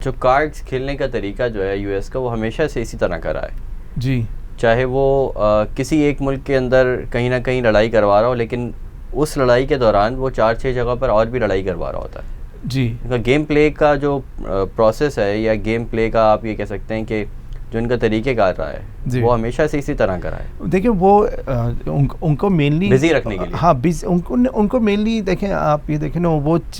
جو کارڈز کھیلنے کا طریقہ جو ہے یو ایس کا وہ ہمیشہ سے اسی طرح کا رہا ہے جی, چاہے وہ کسی ایک ملک کے اندر کہیں نہ کہیں لڑائی کروا رہا ہو, لیکن اس لڑائی کے دوران وہ 4-6 جگہ پر اور بھی لڑائی کروا رہا ہوتا ہے. جی, گیم پلے کا جو پروسیس ہے یا گیم پلے کا آپ یہ کہہ سکتے ہیں کہ جو ان کا طریقہ کار رہا ہے وہ ہمیشہ سے اسی طرح کا رہا ہے. دیکھیں وہ ان کو مینلی بزی رکھنے کے لیے, ہاں ان کو مینلی دیکھیں آپ یہ دیکھیں نا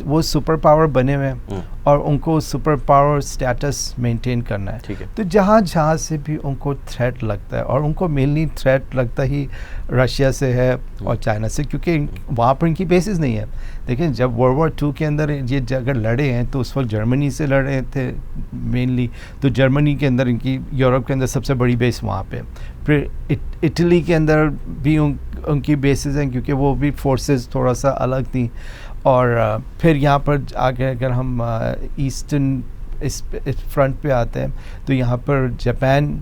وہ سپر پاور بنے ہوئے ہیں اور ان کو سپر پاور اسٹیٹس مینٹین کرنا ہے. ٹھیک ہے, تو جہاں سے بھی ان کو تھریٹ لگتا ہے, اور ان کو مینلی تھریٹ لگتا ہی رشیا سے ہے اور چائنا سے, کیونکہ وہاں پر ان کی بیسز نہیں ہے. دیکھیں جب World War II کے اندر یہ اگر لڑے ہیں تو اس وقت جرمنی سے لڑے تھے مینلی, تو جرمنی کے اندر ان کی یورپ کے اندر سب سے بڑی بیس وہاں پہ. پھر اٹلی کے اندر بھی ان کی بیسز ہیں کیونکہ وہ بھی فورسز تھوڑا سا الگ تھیں. اور پھر یہاں پر آگے اگر ہم ایسٹرن اس فرنٹ پہ آتے ہیں تو یہاں پر جاپان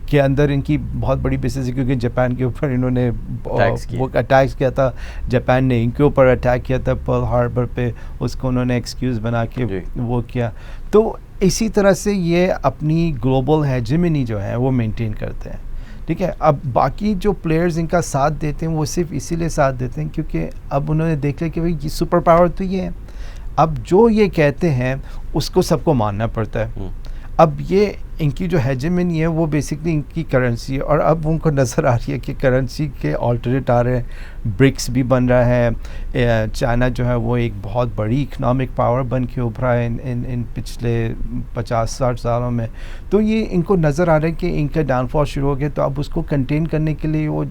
کے اندر ان کی بہت بڑی بیسز ہے, کیونکہ جاپان کے اوپر انہوں نے وہ اٹیکس کیا تھا, جاپان نے ان کے اوپر اٹیک کیا تھا پرل ہاربر پہ, اس کو انہوں نے ایکسکیوز بنا کے وہ کیا. تو اسی طرح سے یہ اپنی گلوبل ہیجمنی جو ہے وہ مینٹین کرتے ہیں. ٹھیک ہے, اب باقی جو پلیئرز ان کا ساتھ دیتے ہیں وہ صرف اسی لیے ساتھ دیتے ہیں کیونکہ اب انہوں نے دیکھ لیا کہ بھائی یہ سپر پاور تو یہ ہے, اب جو یہ کہتے ہیں اس کو سب کو ماننا پڑتا ہے. اب یہ ان کی جو ہیجمنی ہے وہ بیسکلی ان کی کرنسی ہے, اور اب ان کو نظر آ رہی ہے کہ کرنسی کے آلٹرنیٹ آ رہے ہیں, برکس بھی بن رہا ہے, چائنا جو ہے وہ ایک بہت بڑی اکنامک پاور بن کے ابھرا ہے ان پچھلے 50-60 سالوں میں. تو یہ ان کو نظر آ رہا ہے کہ ان کا ڈاؤن فال شروع ہو گیا, تو اب اس کو کنٹین کرنے کے لیے وہ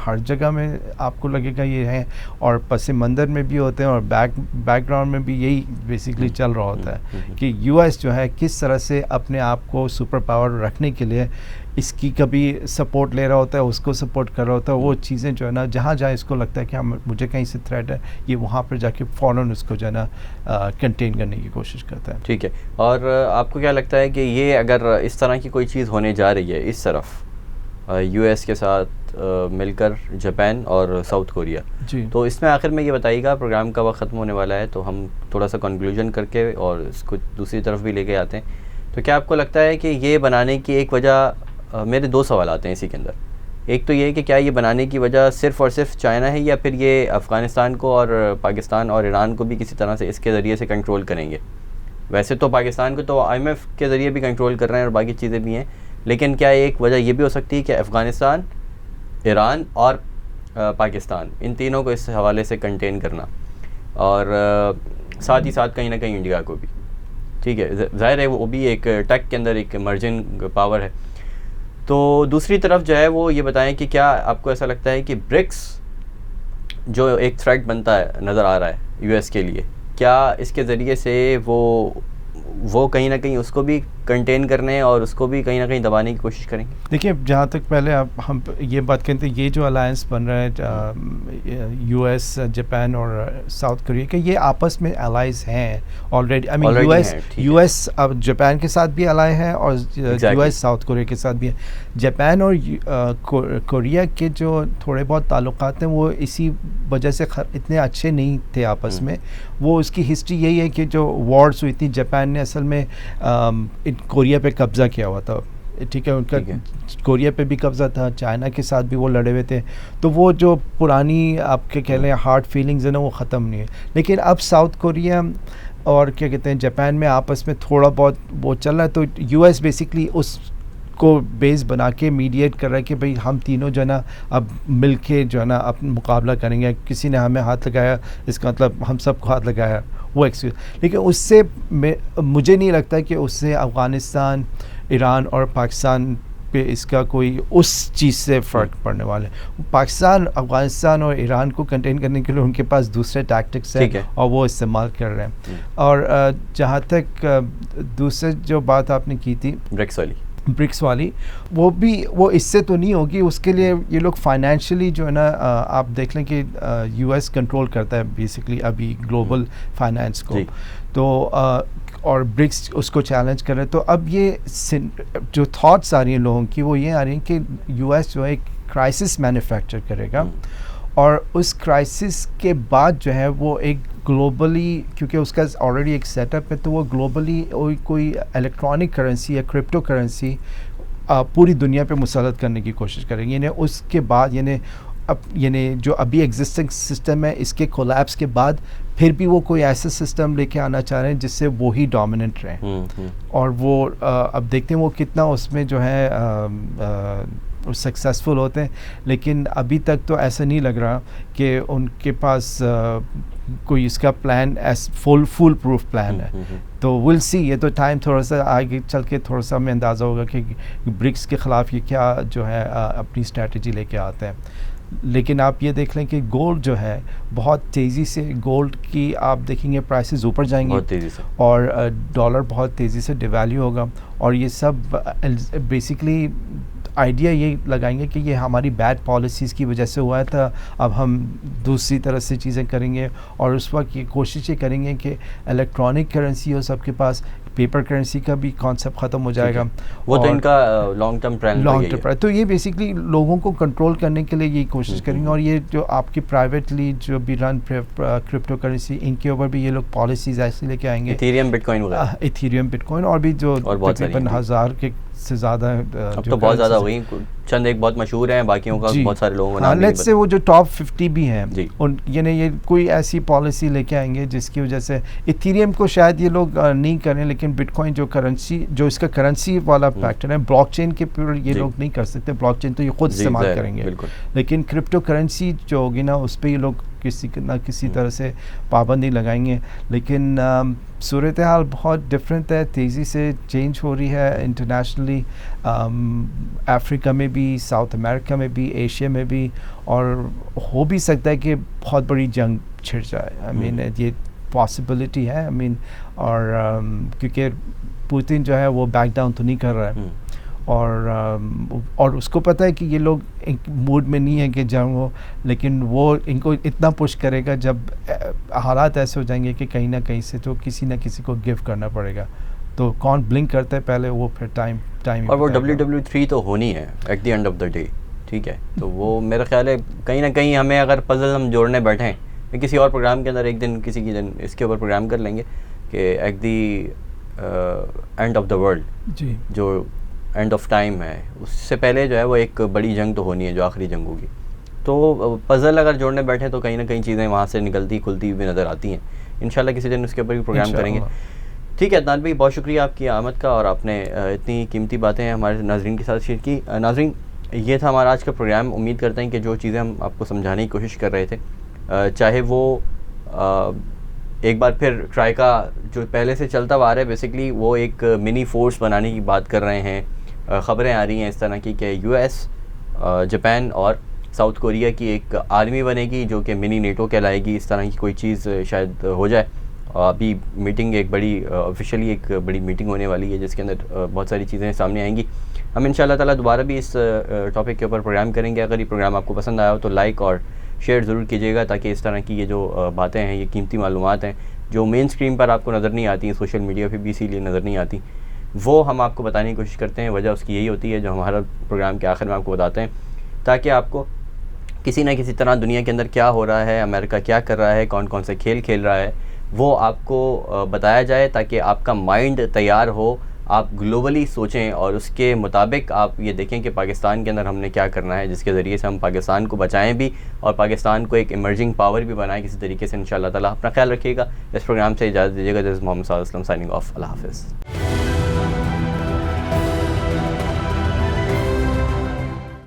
ہر جگہ میں آپ کو لگے گا یہ ہے, اور پس منظر میں بھی ہوتے ہیں اور بیک گراؤنڈ میں بھی یہی بیسکلی چل رہا ہوتا ہے کہ یو ایس جو ہے کس طرح سے اپنے آپ کو سپر پاور رکھنے کے لیے اس کی کبھی سپورٹ لے رہا ہوتا ہے, اس کو سپورٹ کر رہا ہوتا ہے. وہ چیزیں جو ہے نا جہاں اس کو لگتا ہے کہ مجھے کہیں سے تھریٹ ہے, یہ وہاں پر جا کے فوراً اس کو جو ہے نا کنٹین کرنے کی کوشش کرتا ہے. ٹھیک ہے, اور آپ کو کیا لگتا ہے کہ یہ اگر اس طرح کی کوئی چیز ہونے جا رہی ہے اس طرف یو ایس کے ساتھ مل کر جاپان اور ساؤتھ کوریا, جی, تو اس میں آخر میں یہ بتائیے گا, پروگرام کا وقت ختم ہونے والا ہے تو ہم تھوڑا سا کنکلوژن کر کے اور اس کو دوسری طرف بھی لے کے آتے ہیں. تو کیا آپ کو لگتا ہے کہ یہ بنانے کی ایک وجہ, میرے 2 سوالات ہیں اسی کے اندر. ایک تو یہ کہ کیا یہ بنانے کی وجہ صرف اور صرف چائنا ہے, یا پھر یہ افغانستان کو اور پاکستان اور ایران کو بھی کسی طرح سے اس کے ذریعے سے کنٹرول کریں گے؟ ویسے تو پاکستان کو تو IMF کے ذریعے بھی کنٹرول کر رہے ہیں اور باقی چیزیں بھی ہیں, لیکن کیا ایک وجہ یہ بھی ہو سکتی ہے کہ افغانستان, ایران اور پاکستان ان تینوں کو اس حوالے سے کنٹین کرنا, اور ساتھ ہی ساتھ کہیں نہ کہیں انڈیا کو بھی. ٹھیک ہے, ظاہر ہے وہ بھی ایک ٹیک کے اندر ایک ایمرجنگ پاور ہے. تو دوسری طرف جو ہے وہ یہ بتائیں کہ کیا آپ کو ایسا لگتا ہے کہ برکس جو ایک تھریٹ بنتا ہے نظر آ رہا ہے یو ایس کے لیے, کیا اس کے ذریعے سے وہ کہیں نہ کہیں اس کو بھی کنٹین کرنے اور اس کو بھی کہیں نہ کہیں دبانے کی کوشش کریں گے؟ دیکھیے جہاں تک پہلے ہم یہ بات کہتے ہیں, یہ جو الائنس بن رہا ہے یو ایس, جاپان اور ساؤتھ کوریا کے, یہ آپس میں الائز ہیں آلریڈی. آئی مین یو ایس اب جاپان کے ساتھ بھی الائے ہے اور یو ایس ساؤتھ کوریا کے ساتھ بھی ہے. جاپان اور کوریا کے جو تھوڑے بہت تعلقات ہیں وہ اسی وجہ سے اتنے اچھے نہیں تھے آپس میں. وہ اس کی ہسٹری یہی ہے کہ جو وارز ہوئی تھی, جاپان نے اصل میں کوریا پہ قبضہ کیا ہوا تھا. ٹھیک ہے, ان کا کوریا پہ بھی قبضہ تھا, چائنا کے ساتھ بھی وہ لڑے ہوئے تھے. تو وہ جو پرانی آپ کے کہہ لیں ہارڈ فیلنگز ہیں نا وہ ختم نہیں ہے. لیکن اب ساؤتھ کوریا اور کیا کہتے ہیں جاپان میں آپس میں تھوڑا بہت وہ چل رہا ہے. تو یو ایس بیسکلی اس کو بیس بنا کے میڈیٹ کر رہا ہے کہ بھئی ہم تینوں جو ہے نا اب مل کے جو ہے نا اپنا مقابلہ کریں گے. کسی نے ہمیں ہاتھ لگایا, اس کا مطلب ہم سب کو ہاتھ لگایا, وہ ایکسکیوز. لیکن اس سے مجھے نہیں لگتا کہ اس سے افغانستان, ایران اور پاکستان پہ اس کا کوئی اس چیز سے فرق پڑنے والا ہے. پاکستان, افغانستان اور ایران کو کنٹین کرنے کے لیے ان کے پاس دوسرے ٹیکٹکس ہیں اور وہ استعمال کر رہے ہیں. اور جہاں تک دوسرے جو بات آپ نے کی تھی برکس والی, وہ اس سے تو نہیں ہوگی. اس کے لیے یہ لوگ فائنینشلی جو ہے نا آپ دیکھ لیں کہ یو ایس کنٹرول کرتا ہے بیسکلی ابھی گلوبل فائنینس کو. تو اور برکس اس کو چیلنج کر رہے. تو اب یہ جو تھاٹس آ رہی ہیں لوگوں کی وہ یہ آ رہی ہیں کہ یو ایس جو ہے ایک کرائسس مینوفیکچر کرے گا اور اس کرائسس کے بعد جو ہے وہ ایک گلوبلی، کیونکہ اس کا آلریڈی ایک سیٹ اپ ہے، تو وہ گلوبلی کوئی الیکٹرانک کرنسی یا کرپٹو کرنسی پوری دنیا پہ مسلط کرنے کی کوشش کریں گے. یعنی اس کے بعد یعنی جو ابھی ایگزسٹنگ سسٹم ہے اس کے کولیپس کے بعد پھر بھی وہ کوئی ایسا سسٹم لے کے آنا چاہ رہے ہیں جس سے وہی ڈومیننٹ رہیں. اور وہ اب دیکھتے ہیں وہ کتنا اس میں جو ہے سکسیزفل ہوتے ہیں. لیکن ابھی تک تو ایسا نہیں لگ رہا کہ ان کے پاس کوئی اس کا پلان فل پروف پلان ہے. تو ول سی. یہ تو ٹائم تھوڑا سا آگے چل کے تھوڑا سا ہمیں اندازہ ہوگا کہ برکس کے خلاف یہ کیا جو ہے اپنی اسٹریٹجی لے کے آتے ہیں. لیکن آپ یہ دیکھ لیں کہ گولڈ جو ہے بہت تیزی سے، گولڈ کی آپ دیکھیں گے پرائسز اوپر جائیں گے بہت تیزی سے، اور ڈالر بہت تیزی سے ڈیویلیو ہوگا. اور یہ سب بیسکلی آئیڈیا یہ لگائیں گے کہ یہ ہماری بیڈ پالیسیز کی وجہ سے ہوا تھا، اب ہم دوسری طرح سے چیزیں کریں گے. اور اس وقت یہ کوشش یہ کریں گے کہ الیکٹرانک کرنسی ہو سب کے پاس، پیپر کرنسی کا بھی کانسیپٹ ختم ہو جائے گا. وہ تو ان کا لانگ ٹرم پلان. تو یہ بیسکلی لوگوں کو کنٹرول کرنے کے لیے یہی کوشش کریں گے. اور یہ جو آپ کی پرائیویٹلی جو بھی رن کرپٹو کرنسی، ان کے اوپر بھی یہ لوگ پالیسیز ایسی لے کے آئیں گے. ایتھیریم بٹ کوائن اور بھی جو تقریباً 1000 کے سے زیادہ، اب تو بہت زیادہ ہو گئی، چند ایک بہت مشہور ہیں، باقیوں کا بہت سارے لوگوں کا نام نہیں پتہ. سے وہ جو ٹاپ 50 بھی ہیں یعنی یہ کوئی ایسی پالیسی لے کے آئیں گے جس کی وجہ سے ایتھیریم کو شاید یہ لوگ نہیں کریں، لیکن بٹ کوائن جو کرنسی، جو اس کا کرنسی والا فیکٹر ہے، بلاک چین کے پر یہ لوگ نہیں کر سکتے. بلاک چین تو یہ خود استعمال کریں گے، لیکن کرپٹو کرنسی جو ہوگی نا اس پہ یہ لوگ کسی نہ کسی طرح سے پابندی لگائیں گے. لیکن صورتحال بہت ڈفرینٹ ہے، تیزی سے چینج ہو رہی ہے انٹرنیشنلی، افریقہ میں بھی، ساؤتھ امریکہ میں بھی، ایشیا میں بھی. اور ہو بھی سکتا ہے کہ بہت بڑی جنگ چھڑ جائے. آئی مین یہ پاسبلٹی ہے. آئی مین اور کیونکہ پوتن جو ہے وہ بیک ڈاؤن تو نہیں کر رہا ہے، اور اس کو پتہ ہے کہ یہ لوگ موڈ میں نہیں ہے کہ جنگ ہو، لیکن وہ ان کو اتنا پش کرے گا جب حالات ایسے ہو جائیں گے کہ کہیں نہ کہیں سے تو کسی نہ کسی کو گفٹ کرنا پڑے گا. تو کون بلنک کرتا ہے پہلے، وہ پھر ٹائم. اور وہ WW3 تو ہونی ہے at the end of the day. ٹھیک ہے، تو وہ میرا خیال ہے کہیں نہ کہیں ہمیں اگر پزل ہم جوڑنے بیٹھیں، کسی اور پروگرام کے اندر ایک دن کسی کی دن اس کے اوپر پروگرام کر لیں گے کہ at the end of the world, جی جو اینڈ آف ٹائم ہے، اس سے پہلے جو ہے وہ ایک بڑی جنگ تو ہونی ہے جو آخری جنگ ہوگی. تو پزل اگر جوڑنے بیٹھیں تو کہیں نہ کہیں چیزیں وہاں سے نکلتی کھلتی ہوئی نظر آتی ہیں. انشاءاللہ کسی دن اس کے اوپر بھی پروگرام کریں گے. ٹھیک ہے عدنان بھائی، بہت شکریہ آپ کی آمد کا، اور آپ نے اتنی قیمتی باتیں ہمارے ناظرین کے ساتھ شیئر کی. ناظرین، یہ تھا ہمارا آج کا پروگرام. امید کرتے ہیں کہ جو چیزیں ہم آپ کو سمجھانے کی کوشش کر رہے تھے، چاہے وہ ایک بار پھر ٹرائی کا جو پہلے سے چلتا ہوا آ رہا ہے، بیسکلی وہ ایک منی فورس بنانے کی بات کر رہے ہیں. خبریں آ رہی ہیں اس طرح کی کہ US، جاپان اور ساؤتھ کوریا کی ایک آرمی بنے گی جو کہ منی نیٹو کہلائے گی. اس طرح کی کوئی چیز شاید ہو جائے. ابھی میٹنگ ایک بڑی آفیشیلی ایک بڑی میٹنگ ہونے والی ہے جس کے اندر بہت ساری چیزیں سامنے آئیں گی. ہم ان شاء اللہ تعالیٰ دوبارہ بھی اس ٹاپک کے اوپر پروگرام کریں گے. اگر یہ پروگرام آپ کو پسند آیا ہو تو لائک اور شیئر ضرور کیجیے گا، تاکہ اس طرح کی یہ جو باتیں ہیں، یہ قیمتی معلومات ہیں جو مین اسکرین پر آپ کو نظر نہیں آتی ہیں، سوشل میڈیا پہ بھی اسی لیے نظر نہیں آتی، وہ ہم آپ کو بتانے کی کوشش کرتے ہیں. وجہ اس کی یہی ہوتی ہے جو ہمارا پروگرام کے آخر میں آپ کو بتاتے ہیں، تاکہ آپ کو کسی نہ کسی طرح دنیا کے اندر کیا ہو رہا ہے، امریکہ کیا کر رہا ہے، کون کون سے کھیل کھیل رہا ہے، وہ آپ کو بتایا جائے، تاکہ آپ کا مائنڈ تیار ہو، آپ گلوبلی سوچیں اور اس کے مطابق آپ یہ دیکھیں کہ پاکستان کے اندر ہم نے کیا کرنا ہے، جس کے ذریعے سے ہم پاکستان کو بچائیں بھی اور پاکستان کو ایک ایمرجنگ پاور بھی بنائیں کسی طریقے سے. انشاءاللہ تعالیٰ اپنا خیال رکھیے گا. اس پروگرام سے اجازت دیجیے گا. دس از محمد صلی اللہ علیہ وسلم سائننگ آف. اللہ حافظ.